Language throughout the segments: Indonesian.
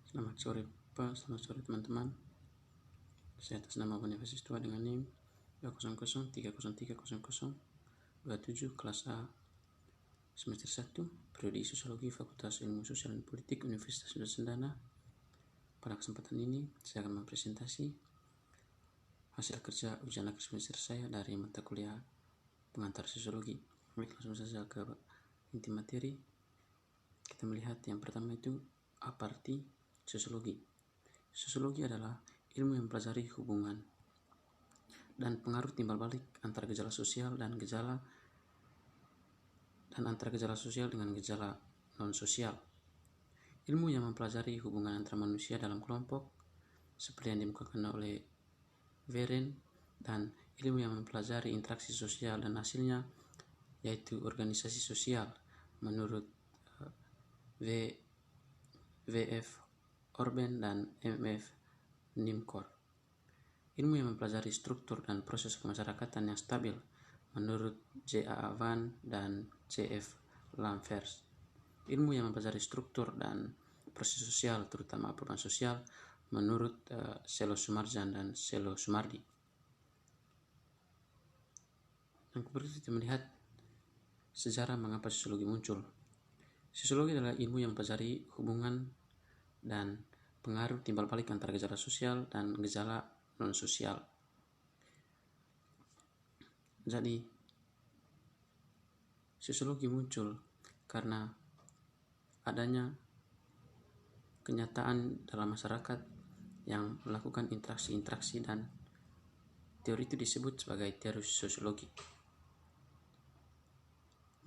Selamat sore Pak, selamat sore teman-teman. Saya atas nama Bonifacius Tua dengan NIM 200303027 kelas A semester 1 Prodi Sosiologi Fakultas Ilmu Sosial dan Politik Universitas Sunda Sendana. Pada kesempatan ini saya akan mempresentasi hasil kerja ujian akhir semester saya dari mata kuliah pengantar sosiologi. Baik, langsung saja ke inti materi. Kita melihat yang pertama itu apa arti sosiologi. Sosiologi adalah ilmu yang mempelajari hubungan dan pengaruh timbal balik antara gejala sosial dan antara gejala sosial dengan gejala non sosial. Ilmu yang mempelajari hubungan antara manusia dalam kelompok seperti yang dikemukakan oleh Veren, dan ilmu yang mempelajari interaksi sosial dan hasilnya yaitu organisasi sosial menurut W.F. Orben dan M.F. Nimkor. Ilmu yang mempelajari struktur dan proses kemasyarakatan yang stabil menurut J.A. Van dan J.F. Lamfers. Ilmu yang mempelajari struktur dan proses sosial terutama perubahan sosial menurut Selo Sumarjan dan Selo Sumardi. Yang kemudian kita melihat sejarah mengapa sosiologi muncul. Sosiologi adalah ilmu yang mempelajari hubungan dan pengaruh timbal balik antara gejala sosial dan gejala non sosial. Jadi sosiologi muncul karena adanya kenyataan dalam masyarakat yang melakukan interaksi-interaksi, dan teori itu disebut sebagai teori sosiologi.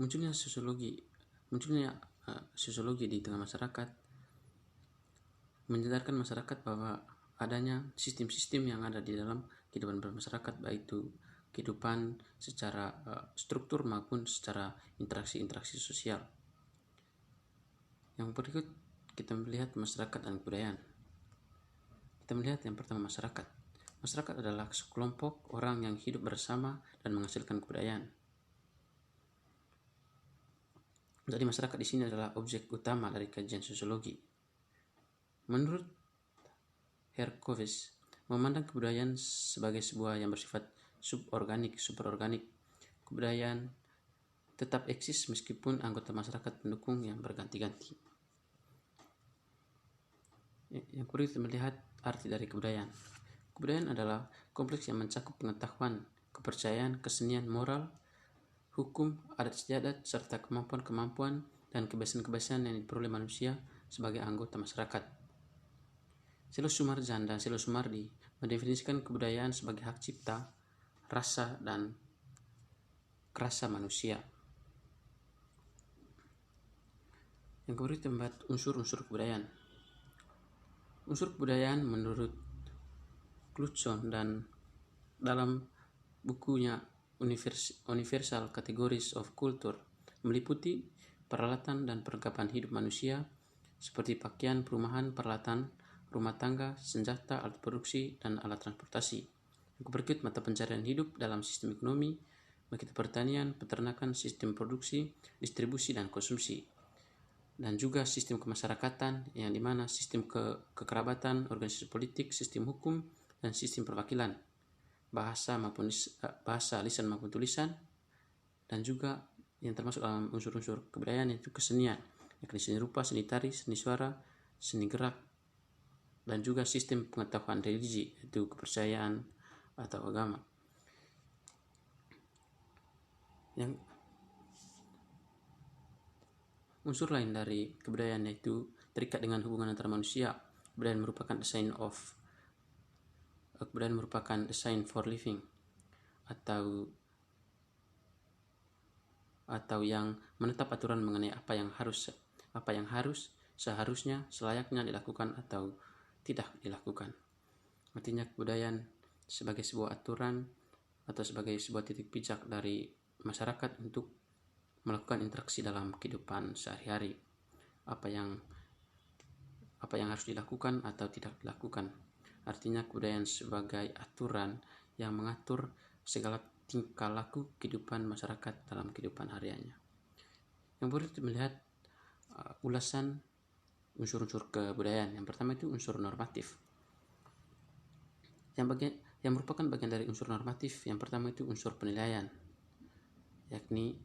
Munculnya sosiologi di tengah masyarakat menyadarkan masyarakat bahwa adanya sistem-sistem yang ada di dalam kehidupan bermasyarakat, baik itu kehidupan secara struktur maupun secara interaksi-interaksi sosial. Yang berikut kita melihat masyarakat dan kebudayaan. Kita melihat yang pertama masyarakat. Masyarakat adalah sekelompok orang yang hidup bersama dan menghasilkan kebudayaan. Jadi masyarakat di sini adalah objek utama dari kajian sosiologi. Menurut Herkovic, memandang kebudayaan sebagai sebuah yang bersifat suborganik. Kebudayaan tetap eksis meskipun anggota masyarakat pendukung yang berganti-ganti. Yang kedua, kita melihat arti dari kebudayaan. Kebudayaan adalah kompleks yang mencakup pengetahuan, kepercayaan, kesenian, moral, hukum, adat istiadat, serta kemampuan-kemampuan dan kebiasaan-kebiasaan yang diperoleh manusia sebagai anggota masyarakat. Selo Sumarjan dan Selo Sumardi mendefinisikan kebudayaan sebagai hak cipta, rasa, dan kerasa manusia. Yang kemudian kita membahas unsur-unsur kebudayaan. Unsur kebudayaan menurut Clutson dan dalam bukunya Universal Categories of Culture meliputi peralatan dan perlengkapan hidup manusia seperti pakaian, perumahan, peralatan rumah tangga, senjata, alat produksi, dan alat transportasi. Yang berikut mata pencarian hidup dalam sistem ekonomi, baik itu pertanian, peternakan, sistem produksi, distribusi, dan konsumsi. Dan juga sistem kemasyarakatan, yang dimana sistem kekerabatan, organisasi politik, sistem hukum, dan sistem perwakilan, bahasa lisan maupun tulisan, dan juga yang termasuk dalam unsur-unsur kebudayaan yaitu kesenian, yakni seni rupa, seni tari, seni suara, seni gerak, dan juga sistem pengetahuan religi yaitu kepercayaan atau agama. Yang unsur lain dari kebudayaan yaitu terikat dengan hubungan antara manusia. Kebudayaan merupakan a sign for living atau yang menetap aturan mengenai apa yang harus, seharusnya, selayaknya dilakukan atau tidak dilakukan. Artinya kebudayaan sebagai sebuah aturan atau sebagai sebuah titik pijak dari masyarakat untuk melakukan interaksi dalam kehidupan sehari-hari. Apa yang harus dilakukan atau tidak dilakukan. Artinya kebudayaan sebagai aturan yang mengatur segala tingkah laku kehidupan masyarakat dalam kehidupan hariannya. Yang berikut melihat ulasan unsur-unsur kebudayaan. Yang pertama itu unsur normatif. Yang merupakan bagian dari unsur normatif, yang pertama itu unsur penilaian, yakni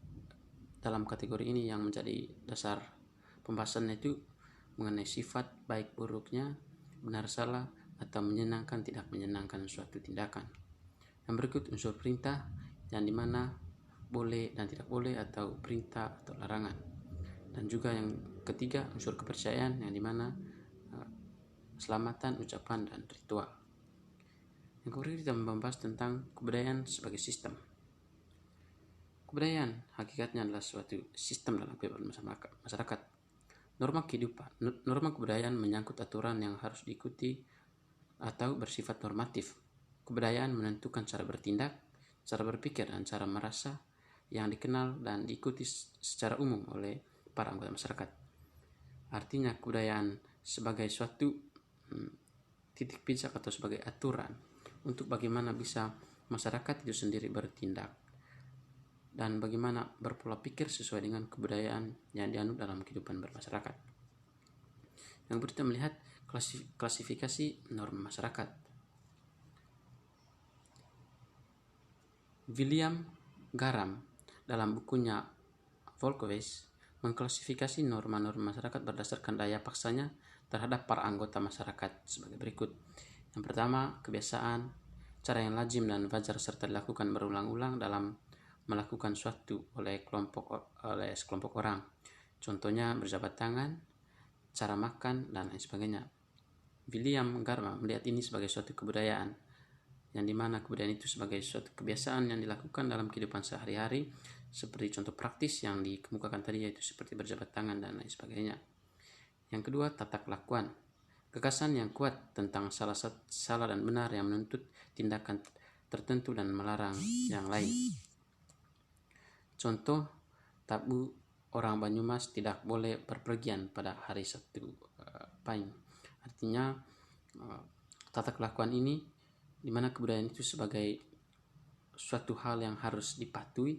dalam kategori ini yang menjadi dasar pembahasannya itu mengenai sifat baik buruknya, benar salah, atau menyenangkan tidak menyenangkan suatu tindakan. Yang berikut unsur perintah, yang dimana boleh dan tidak boleh, atau perintah atau larangan. Dan juga yang ketiga unsur kepercayaan, yang dimana selamatan, ucapan, dan ritual. Yang kemudian kita membahas tentang kebudayaan sebagai sistem. Kebudayaan hakikatnya adalah suatu sistem dalam kehidupan masyarakat. Norma kebudayaan menyangkut aturan yang harus diikuti atau bersifat normatif. Kebudayaan menentukan cara bertindak, cara berpikir, dan cara merasa yang dikenal dan diikuti secara umum oleh para anggota masyarakat. Artinya kebudayaan sebagai suatu titik pijak atau sebagai aturan untuk bagaimana bisa masyarakat itu sendiri bertindak dan bagaimana berpola pikir sesuai dengan kebudayaan yang dianut dalam kehidupan bermasyarakat. Yang berikutnya melihat klasifikasi norma masyarakat. William Garam dalam bukunya Volkowitz mengklasifikasi norma-norma masyarakat berdasarkan daya paksanya terhadap para anggota masyarakat sebagai berikut. Yang pertama, kebiasaan, cara yang lazim dan wajar serta dilakukan berulang-ulang dalam melakukan suatu oleh sekelompok orang. Contohnya berjabat tangan, cara makan, dan lain sebagainya. William Garam melihat ini sebagai suatu kebudayaan, yang dimana kebudayaan itu sebagai suatu kebiasaan yang dilakukan dalam kehidupan sehari-hari, seperti contoh praktis yang dikemukakan tadi, yaitu seperti berjabat tangan dan lain sebagainya. Yang kedua, tata kelakuan, gagasan yang kuat tentang salah dan benar yang menuntut tindakan tertentu dan melarang yang lain. Contoh, tabu orang Banyumas tidak boleh berpergian pada hari Sabtu Pahing. Artinya tata kelakuan ini di mana kebudayaan itu sebagai suatu hal yang harus dipatuhi,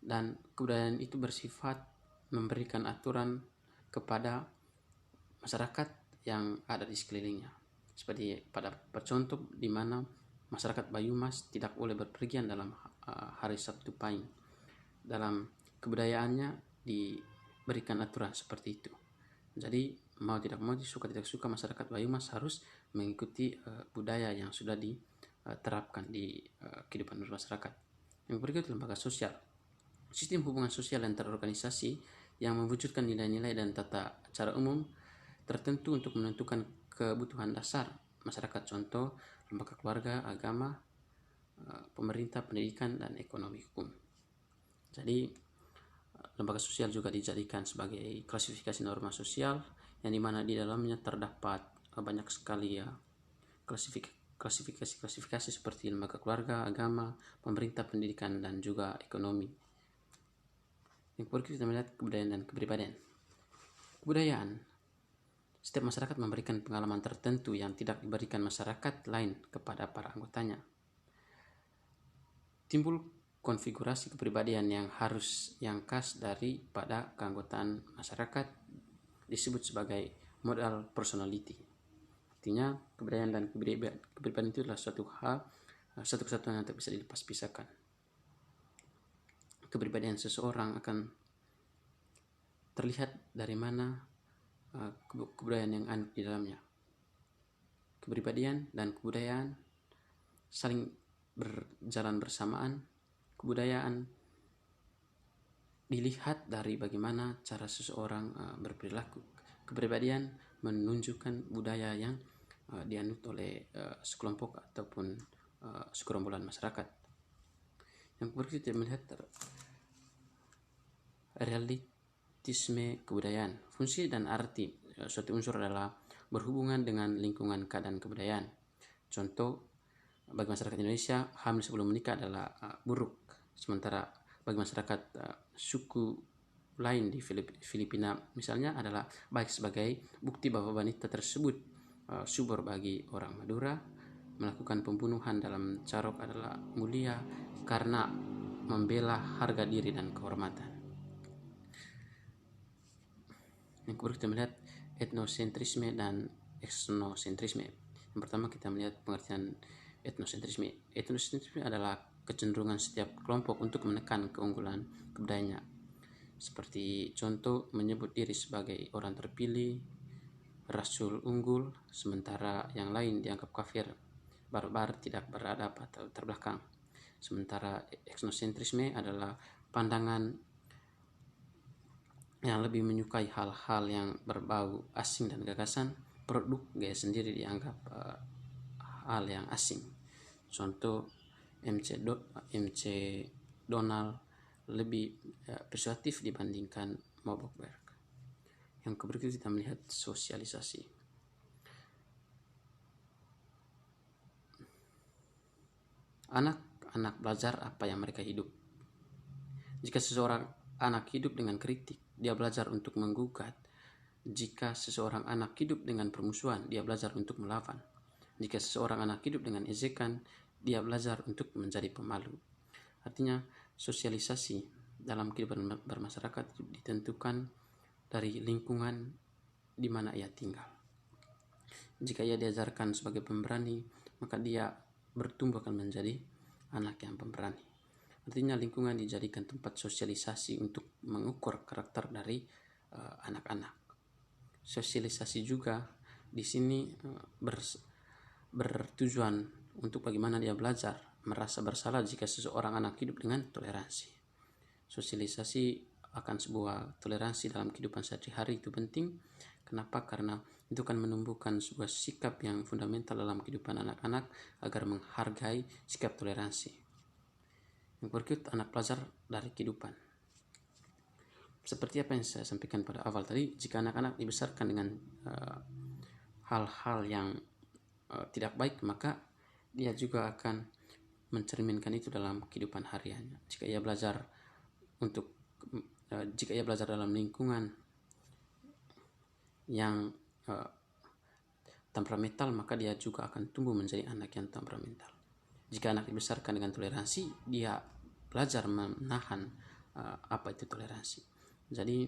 dan kebudayaan itu bersifat memberikan aturan kepada masyarakat yang ada di sekelilingnya. Seperti pada contoh di mana masyarakat Banyumas tidak boleh berpergian dalam hari Sabtu Pahing. Dalam kebudayaannya diberikan aturan seperti itu. Jadi mau tidak mau, suka tidak suka, masyarakat Banyumas harus mengikuti budaya yang sudah diterapkan di kehidupan masyarakat. Yang berikut, lembaga sosial. Sistem hubungan sosial antar organisasi yang mewujudkan nilai-nilai dan tata cara umum tertentu untuk menentukan kebutuhan dasar masyarakat. Contoh, lembaga keluarga, agama, pemerintah, pendidikan, dan ekonomi hukum. Jadi lembaga sosial juga dijadikan sebagai klasifikasi norma sosial, yang dimana di dalamnya terdapat banyak sekali klasifikasi seperti lembaga keluarga, agama, pemerintah, pendidikan, dan juga ekonomi. Yang kedua, kita melihat kebudayaan dan kepribadian. Kebudayaan, setiap masyarakat memberikan pengalaman tertentu yang tidak diberikan masyarakat lain kepada para anggotanya. Timbul konfigurasi kepribadian yang khas daripada keanggotaan masyarakat disebut sebagai modal personality. Artinya kebudayaan dan kepribadian itu adalah suatu kesatuan yang tak bisa dipisahkan. Kepribadian seseorang akan terlihat dari mana kebudayaan yang ada di dalamnya. Kepribadian dan kebudayaan saling berjalan bersamaan. Kebudayaan dilihat dari bagaimana cara seseorang berperilaku. Kepribadian menunjukkan budaya yang dianut oleh sekelompok ataupun segerombolan masyarakat. Yang berikutnya kita melihat realitisme kebudayaan. Fungsi dan arti suatu unsur adalah berhubungan dengan lingkungan keadaan kebudayaan. Contoh, bagi masyarakat Indonesia, hamil sebelum menikah adalah buruk. Sementara bagi masyarakat suku lain di Filipina misalnya adalah baik, sebagai bukti bahwa wanita tersebut subur. Bagi orang Madura, melakukan pembunuhan dalam carok adalah mulia karena membela harga diri dan kehormatan. Yang kedua, kita melihat etnosentrisme dan etnosentrisme. Yang pertama kita melihat pengertian etnosentrisme. Etnosentrisme adalah kecenderungan setiap kelompok untuk menekan keunggulan kebudayaannya. Seperti contoh menyebut diri sebagai orang terpilih, rasul unggul, sementara yang lain dianggap kafir, barbar, tidak beradab atau terbelakang. Sementara etnosentrisme adalah pandangan yang lebih menyukai hal-hal yang berbau asing dan gagasan, produk gaya sendiri dianggap hal yang asing. Contoh MC Donald lebih persuasif dibandingkan Mabokberg. Yang berikut kita melihat sosialisasi. Anak-anak belajar apa yang mereka hidup. Jika seseorang anak hidup dengan kritik, dia belajar untuk menggugat. Jika seseorang anak hidup dengan permusuhan, dia belajar untuk melawan. Jika seseorang anak hidup dengan ejekan, dia belajar untuk menjadi pemalu. Artinya, sosialisasi dalam kehidupan bermasyarakat ditentukan dari lingkungan di mana ia tinggal. Jika ia diajarkan sebagai pemberani, maka dia bertumbuh akan menjadi anak yang pemberani. Artinya lingkungan dijadikan tempat sosialisasi untuk mengukur karakter dari anak-anak. Sosialisasi juga di sini bertujuan untuk bagaimana dia belajar merasa bersalah jika seseorang anak hidup dengan toleransi. Sosialisasi akan sebuah toleransi dalam kehidupan sehari-hari itu penting. Kenapa? Karena itu akan menumbuhkan sebuah sikap yang fundamental dalam kehidupan anak-anak agar menghargai sikap toleransi. Yang berikut, anak belajar dari kehidupan. Seperti apa yang saya sampaikan pada awal tadi, jika anak-anak dibesarkan dengan hal-hal yang tidak baik, maka dia juga akan mencerminkan itu dalam kehidupan hariannya. Jika ia belajar dalam lingkungan yang temperamental, maka dia juga akan tumbuh menjadi anak yang temperamental. Jika anak dibesarkan dengan toleransi, dia belajar menahan apa itu toleransi. Jadi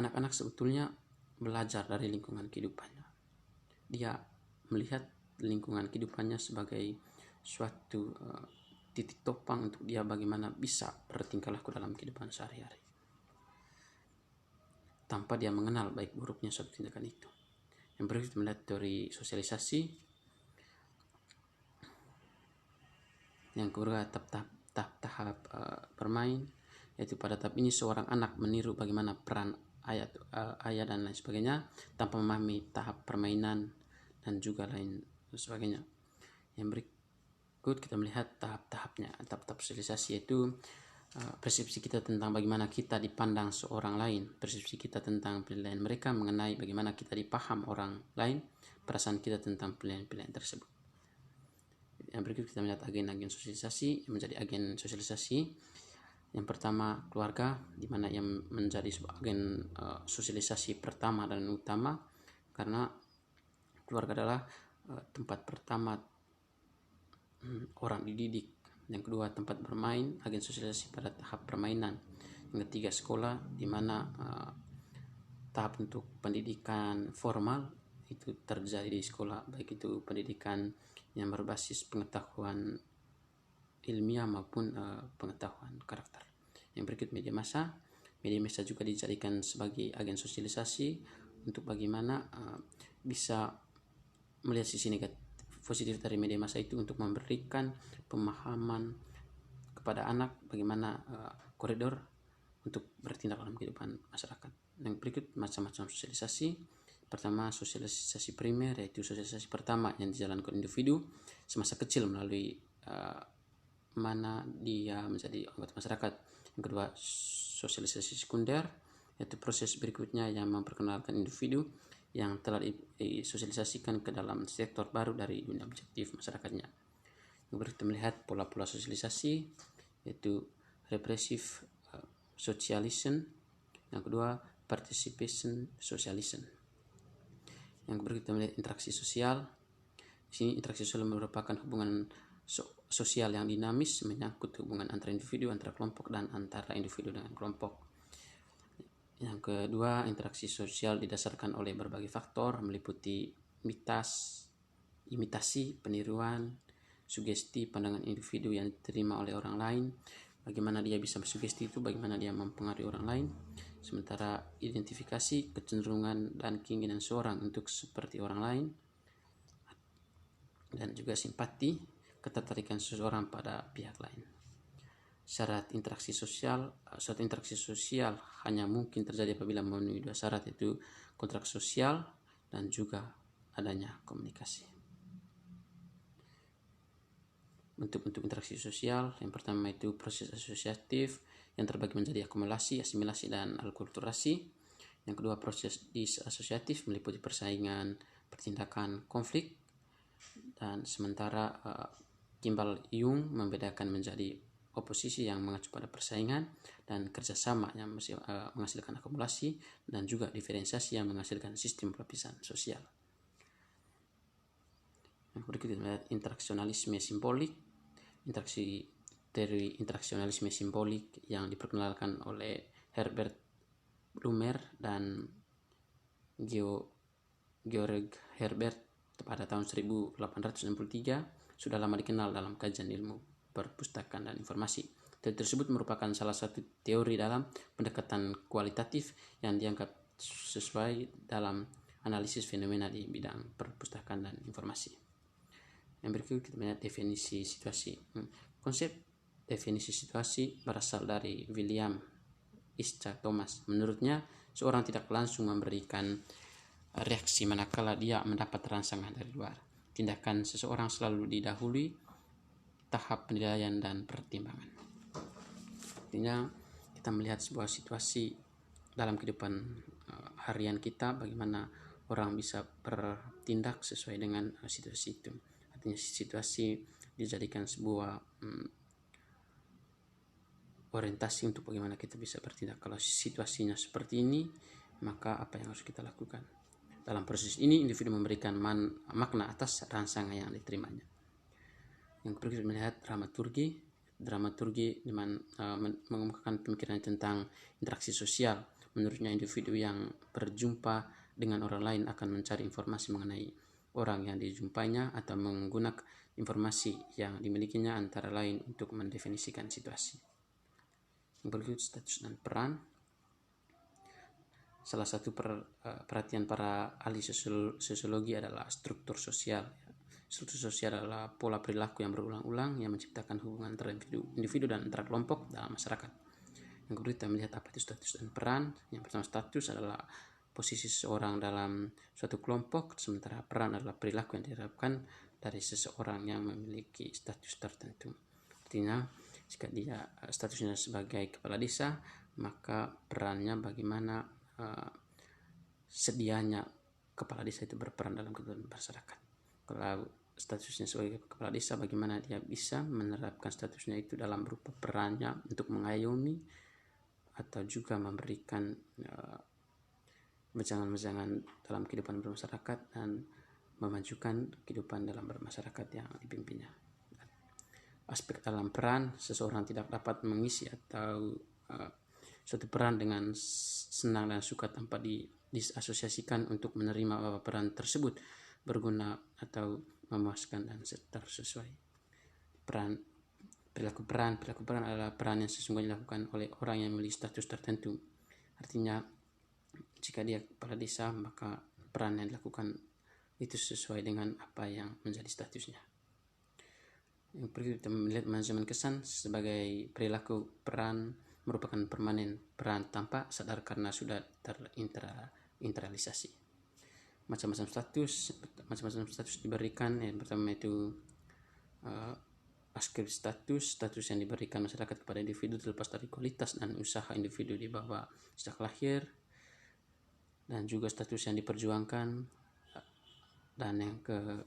anak-anak sebetulnya belajar dari lingkungan kehidupannya. Dia melihat lingkungan kehidupannya sebagai suatu titik topang untuk dia bagaimana bisa bertingkah laku dalam kehidupan sehari-hari, tanpa dia mengenal baik buruknya suatu tindakan itu. Yang berikut melihat teori sosialisasi. Yang kedua, tahap bermain, yaitu pada tahap ini seorang anak meniru bagaimana peran ayah dan lain sebagainya tanpa memahami tahap permainan dan juga lain sebagainya. Yang berikut kita melihat tahap-tahapnya. Tahap sosialisasi yaitu persepsi kita tentang bagaimana kita dipandang seorang lain, persepsi kita tentang penilaian mereka mengenai bagaimana kita dipaham orang lain, perasaan kita tentang pilihan-pilihan tersebut. Yang berikut kita melihat agen-agen sosialisasi. Yang menjadi agen sosialisasi, yang pertama keluarga, di mana yang menjadi sebuah agen sosialisasi pertama dan utama, karena keluarga adalah tempat pertama orang dididik. Yang kedua tempat bermain, agen sosialisasi pada tahap permainan. Yang ketiga sekolah, di mana tahap untuk pendidikan formal itu terjadi di sekolah, baik itu pendidikan yang berbasis pengetahuan ilmiah maupun pengetahuan karakter. Yang berikut media massa. Media massa juga dijadikan sebagai agen sosialisasi untuk bagaimana bisa melihat sisi negatif positif dari media massa itu untuk memberikan pemahaman kepada anak bagaimana koridor untuk bertindak dalam kehidupan masyarakat. Yang berikut macam-macam sosialisasi. Pertama, sosialisasi primer, yaitu sosialisasi pertama yang dijalankan individu semasa kecil melalui mana dia menjadi anggota masyarakat. Yang kedua, sosialisasi sekunder, yaitu proses berikutnya yang memperkenalkan individu yang telah disosialisasikan ke dalam sektor baru dari dunia objektif masyarakatnya. Yang berikut melihat pola-pola sosialisasi, yaitu repressive socialism. Yang kedua, participation socialism. Yang berikut kita melihat interaksi sosial. Di sini interaksi sosial merupakan hubungan sosial yang dinamis, menyangkut hubungan antara individu, antara kelompok, dan antara individu dengan kelompok. Yang kedua, interaksi sosial didasarkan oleh berbagai faktor meliputi imitasi, peniruan, sugesti, pandangan individu yang diterima oleh orang lain, bagaimana dia bisa bersugesti itu, bagaimana dia mempengaruhi orang lain. Sementara identifikasi, kecenderungan dan keinginan seorang untuk seperti orang lain, dan juga simpati, ketertarikan seseorang pada pihak lain. Syarat interaksi sosial hanya mungkin terjadi apabila memenuhi dua syarat, yaitu kontrak sosial dan juga adanya komunikasi. Bentuk-bentuk interaksi sosial, yang pertama itu proses asosiatif yang terbagi menjadi akumulasi, asimilasi, dan alkulturasi. Yang kedua, proses disasosiatif meliputi persaingan, pertindakan, konflik. Dan sementara Kimball Jung membedakan menjadi oposisi yang mengacu pada persaingan dan kerjasama yang menghasilkan akumulasi, dan juga diferensiasi yang menghasilkan sistem pelapisan sosial. Yang berikut kita melihat interaksionalisme simbolik. Teori interaksionalisme simbolik yang diperkenalkan oleh Herbert Blumer dan Georg Herbert pada tahun 1863 sudah lama dikenal dalam kajian ilmu perpustakaan dan informasi. Teori tersebut merupakan salah satu teori dalam pendekatan kualitatif yang dianggap sesuai dalam analisis fenomena di bidang perpustakaan dan informasi. Yang berikut kita melihat definisi situasi. Konsep definisi situasi berasal dari William Isaac Thomas. Menurutnya, seorang tidak langsung memberikan reaksi manakala dia mendapat rangsangan dari luar. Tindakan seseorang selalu didahului tahap penilaian dan pertimbangan. Artinya kita melihat sebuah situasi dalam kehidupan harian kita, bagaimana orang bisa bertindak sesuai dengan situasi itu. Artinya situasi dijadikan sebuah orientasi untuk bagaimana kita bisa bertindak. Kalau situasinya seperti ini, maka apa yang harus kita lakukan? Dalam proses ini, individu memberikan makna atas rangsangan yang diterimanya. Yang berikut melihat dramaturgi mengemukakan pemikiran tentang interaksi sosial. Menurutnya, individu yang berjumpa dengan orang lain akan mencari informasi mengenai orang yang dijumpainya atau menggunakan informasi yang dimilikinya antara lain untuk mendefinisikan situasi. Yang berikut status dan peran. Salah satu perhatian para ahli sosiologi adalah struktur sosial. Struktur sosial adalah pola perilaku yang berulang-ulang yang menciptakan hubungan antara individu dan antara kelompok dalam masyarakat. Yang kedua, kita melihat apa itu status dan peran. Yang pertama, status adalah posisi seseorang dalam suatu kelompok, sementara peran adalah perilaku yang diharapkan dari seseorang yang memiliki status tertentu. Artinya, jika dia statusnya sebagai kepala desa, maka perannya bagaimana sedianya kepala desa itu berperan dalam kehidupan masyarakat. Kalau statusnya sebagai kepala desa, bagaimana dia bisa menerapkan statusnya itu dalam berupa perannya untuk mengayomi atau juga memberikan wejangan-wejangan dalam kehidupan bermasyarakat dan memajukan kehidupan dalam bermasyarakat yang dipimpinnya. Aspek dalam peran, seseorang tidak dapat mengisi atau suatu peran dengan senang dan suka tanpa disasosiasikan untuk menerima bahwa peran tersebut berguna atau memuaskan dan sesuai. Perilaku peran adalah peran yang sesungguhnya dilakukan oleh orang yang memiliki status tertentu. Artinya, jika dia kepala desa, maka peran yang dilakukan itu sesuai dengan apa yang menjadi statusnya. Yang perlu kita melihat manajemen kesan sebagai perilaku peran merupakan permanen peran tanpa sadar karena sudah terinternalisasi. Macam-macam status diberikan. Yang pertama itu aspek status yang diberikan masyarakat kepada individu terlepas dari kualitas dan usaha individu di bawah sejak lahir, dan juga status yang diperjuangkan. Dan yang kedua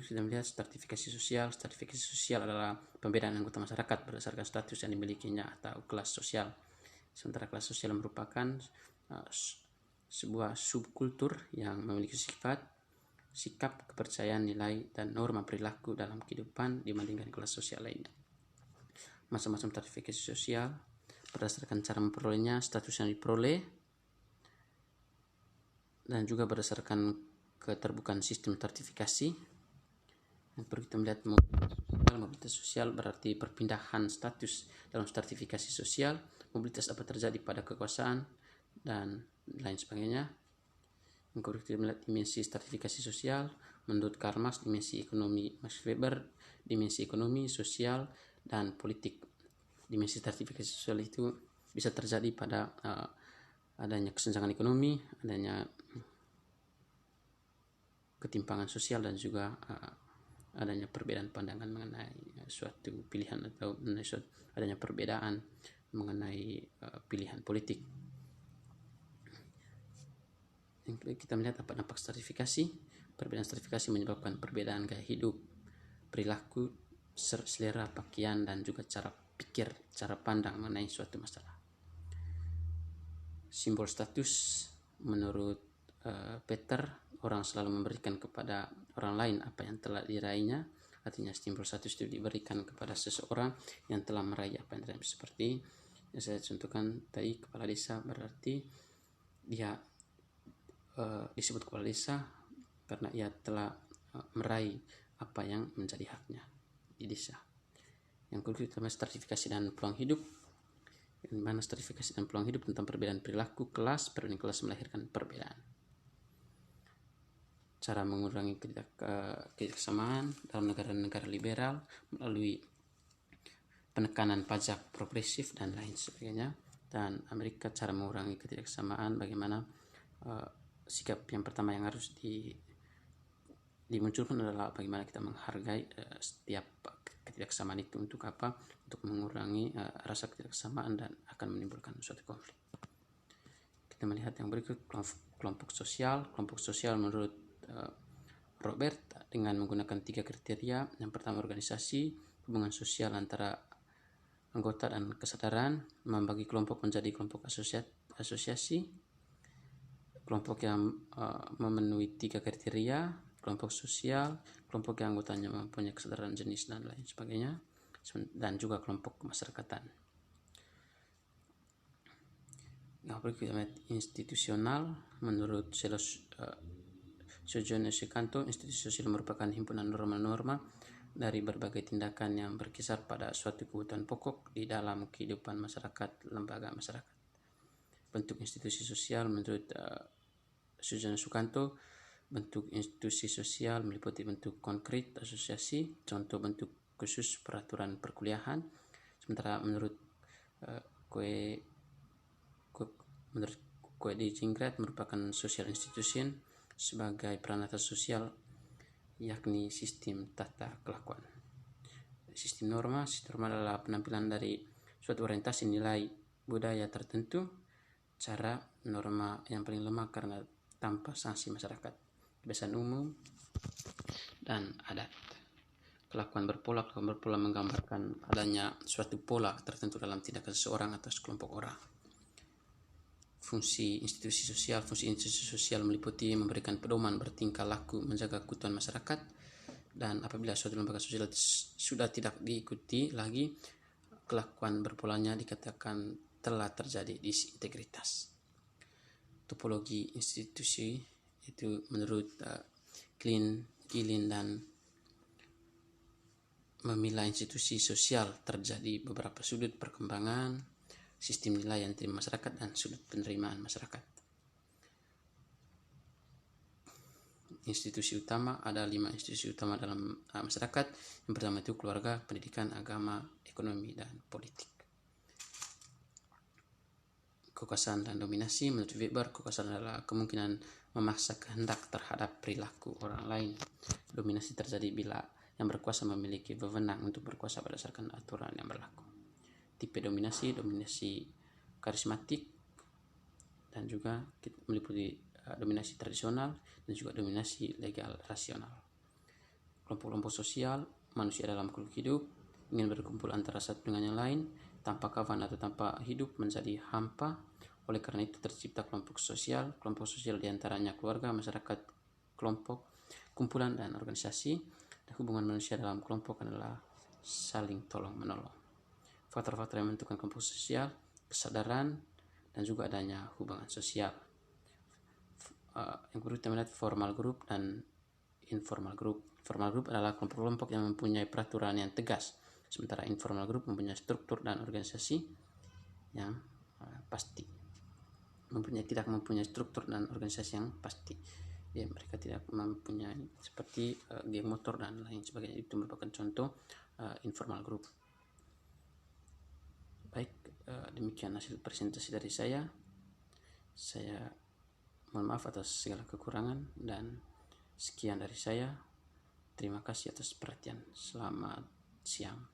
kita melihat stratifikasi sosial. Stratifikasi sosial adalah pembedaan anggota masyarakat berdasarkan status yang dimilikinya atau kelas sosial. Sementara kelas sosial merupakan sebuah subkultur yang memiliki sifat, sikap, kepercayaan, nilai, dan norma perilaku dalam kehidupan dibandingkan kelas sosial lainnya. Macam-macam stratifikasi sosial. berdasarkan cara memperolehnya, status yang diperoleh, dan juga berdasarkan keterbukaan sistem sertifikasi. Yang perlu kita melihat mobilitas sosial berarti perpindahan status dalam stratifikasi sosial, mobilitas apa terjadi pada kekuasaan, dan lain sebagainya. Yang perlu kita melihat dimensi stratifikasi sosial, menurut Karl Marx dimensi ekonomi, Max Weber dimensi ekonomi, sosial, dan politik. Dimensi stratifikasi sosial itu bisa terjadi pada adanya kesenjangan ekonomi, adanya ketimpangan sosial, dan juga adanya perbedaan pandangan mengenai suatu pilihan atau adanya perbedaan mengenai pilihan politik. Yang kita melihat apa dampak stratifikasi. Perbedaan stratifikasi menyebabkan perbedaan gaya hidup, perilaku, selera pakaian, dan juga cara pikir, cara pandang mengenai suatu masalah. Simbol status menurut Peter, orang selalu memberikan kepada orang lain apa yang telah diraihnya. Artinya simbol status itu diberikan kepada seseorang yang telah meraih apa yang telah, seperti yang saya contohkan tadi, kepala desa berarti dia disebut kepala desa karena ia telah meraih apa yang menjadi haknya di desa. Yang kedua, stratifikasi dan peluang hidup. Di mana stratifikasi dan peluang hidup tentang perbedaan perilaku kelas, perbedaan kelas melahirkan perbedaan. Cara mengurangi ketidaksamaan dalam negara-negara liberal melalui penekanan pajak progresif dan lain sebagainya. Dan Amerika, cara mengurangi ketidaksamaan, bagaimana sikap yang pertama yang harus dimunculkan adalah bagaimana kita menghargai setiap ketidaksamaan itu. Untuk apa? Untuk mengurangi rasa ketidaksamaan dan akan menimbulkan suatu konflik. Kita melihat yang berikut, kelompok sosial. Kelompok sosial menurut Robert dengan menggunakan 3 kriteria. Yang pertama, organisasi, hubungan sosial antara anggota dan kesadaran, membagi kelompok menjadi kelompok asosiasi, kelompok yang memenuhi 3 kriteria, kelompok sosial, kelompok yang anggotanya mempunyai kesadaran jenis dan lain sebagainya, dan juga kelompok kemasyarakatan. Yang berikutnya institusional. Menurut Sojone Sukanto, institusi sosial merupakan himpunan norma-norma dari berbagai tindakan yang berkisar pada suatu kebutuhan pokok di dalam kehidupan masyarakat, lembaga masyarakat. Bentuk institusi sosial menurut Sojone Sukanto, bentuk institusi sosial meliputi bentuk konkret asosiasi, contoh bentuk khusus peraturan perkuliahan. Sementara menurut Kue di Jingrat merupakan social institution sebagai peranata sosial, yakni sistem tata kelakuan. Sistem norma adalah penampilan dari suatu orientasi nilai budaya tertentu. Cara norma yang paling lemah karena tanpa sanksi masyarakat, kebiasaan umum, dan adat. Kelakuan berpola menggambarkan adanya suatu pola tertentu dalam tindakan seseorang atau sekelompok orang. Fungsi institusi sosial meliputi memberikan pedoman bertingkah laku, menjaga keutuhan masyarakat, dan apabila suatu lembaga sosial sudah tidak diikuti lagi kelakuan berpolanya, dikatakan telah terjadi disintegritas. Topologi institusi itu menurut Gilin dan memilah institusi sosial terjadi beberapa sudut perkembangan, sistem nilai yang diterima masyarakat, dan sudut penerimaan masyarakat. Institusi utama, ada 5 institusi utama dalam masyarakat. Yang pertama itu keluarga, pendidikan, agama, ekonomi, dan politik. Kekuasaan dan dominasi. Menurut Weber, kekuasaan adalah kemungkinan memaksa kehendak terhadap perilaku orang lain. Dominasi terjadi bila yang berkuasa memiliki wewenang untuk berkuasa berdasarkan aturan yang berlaku. Tipe dominasi karismatik, dan juga meliputi dominasi tradisional dan juga dominasi legal rasional. Kelompok-kelompok sosial, manusia dalam makhluk hidup ingin berkumpul antara satu dengan yang lain, tanpa kawan atau tanpa hidup menjadi hampa. Oleh karena itu tercipta kelompok sosial diantaranya keluarga, masyarakat, kelompok, kumpulan, dan organisasi. Dan hubungan manusia dalam kelompok adalah saling tolong menolong. Faktor-faktor yang menentukan kelompok sosial, kesadaran, dan juga adanya hubungan sosial. Yang kedua kita melihat formal group dan informal group. Formal group adalah kelompok-kelompok yang mempunyai peraturan yang tegas, sementara informal group mempunyai struktur dan organisasi yang pasti. Tidak mempunyai struktur dan organisasi yang pasti. Ya, mereka tidak mempunyai seperti geng motor dan lain sebagainya. Itu merupakan contoh informal group. Baik, demikian hasil presentasi dari saya. Saya mohon maaf atas segala kekurangan dan sekian dari saya. Terima kasih atas perhatian. Selamat siang.